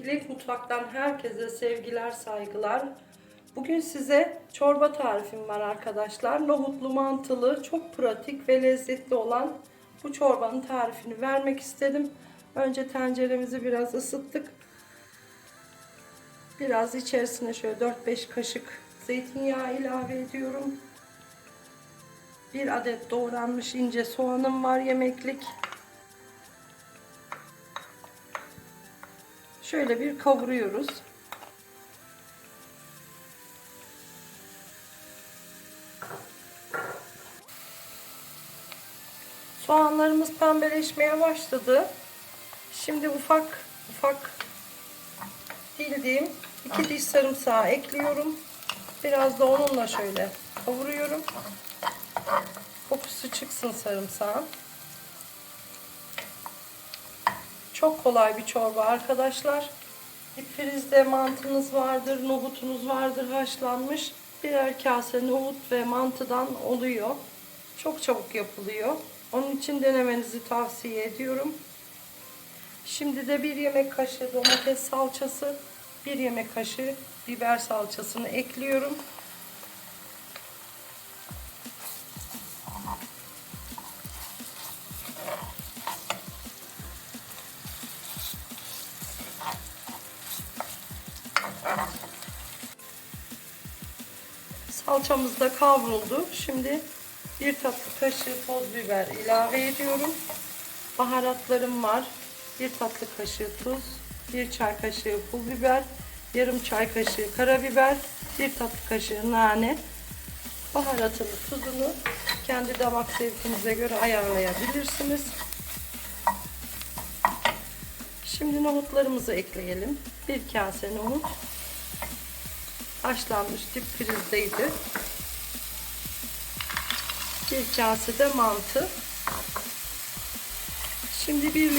Dilek Mutfak'tan herkese sevgiler, saygılar. Bugün size çorba tarifim var arkadaşlar. Nohutlu, mantılı, çok pratik ve lezzetli olan bu çorbanın tarifini vermek istedim. Önce tenceremizi biraz ısıttık. Biraz içerisine şöyle 4-5 kaşık zeytinyağı ilave ediyorum. 1 adet doğranmış ince soğanım var, yemeklik. Şöyle bir kavuruyoruz. Soğanlarımız pembeleşmeye başladı. Şimdi ufak ufak dildiğim 2 diş sarımsağı ekliyorum. Biraz da onunla şöyle kavuruyorum. Kokusu çıksın sarımsağın. Çok kolay bir çorba arkadaşlar. Dipfrizde mantınız vardır, nohutunuz vardır haşlanmış. Birer kase nohut ve mantıdan oluyor. Çok çabuk yapılıyor. Onun için denemenizi tavsiye ediyorum. Şimdi de 1 yemek kaşığı domates salçası, 1 yemek kaşığı biber salçasını ekliyorum. Salçamız da kavruldu. Şimdi 1 tatlı kaşığı toz biber ilave ediyorum. Baharatlarım var. 1 tatlı kaşığı tuz, 1 çay kaşığı pul biber, yarım çay kaşığı karabiber, 1 tatlı kaşığı nane. Baharatını, tuzunu kendi damak zevkinize göre ayarlayabilirsiniz. Şimdi nohutlarımızı ekleyelim. 1 kase nohut. Haşlanmış, dipfrizdeydi. 1 kase de mantı. Şimdi 1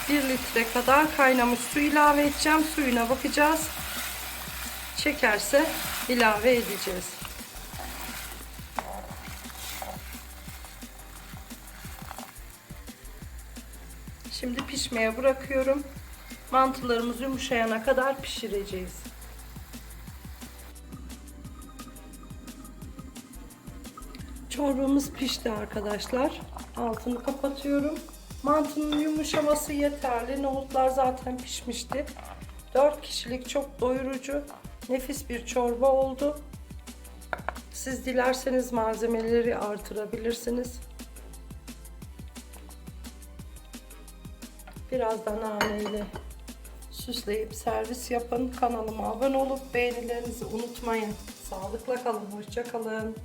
litre kadar kaynamış su ilave edeceğim. Suyuna bakacağız. Çekerse ilave edeceğiz. Şimdi pişmeye bırakıyorum. Mantılarımız yumuşayana kadar pişireceğiz. Çorbamız pişti arkadaşlar. Altını kapatıyorum. Mantının yumuşaması yeterli. Nohutlar zaten pişmişti. 4 kişilik çok doyurucu, nefis bir çorba oldu. Siz dilerseniz malzemeleri artırabilirsiniz. Biraz da nane ile süsleyip servis yapın. Kanalıma abone olup beğenilerinizi unutmayın. Sağlıkla kalın, hoşça kalın.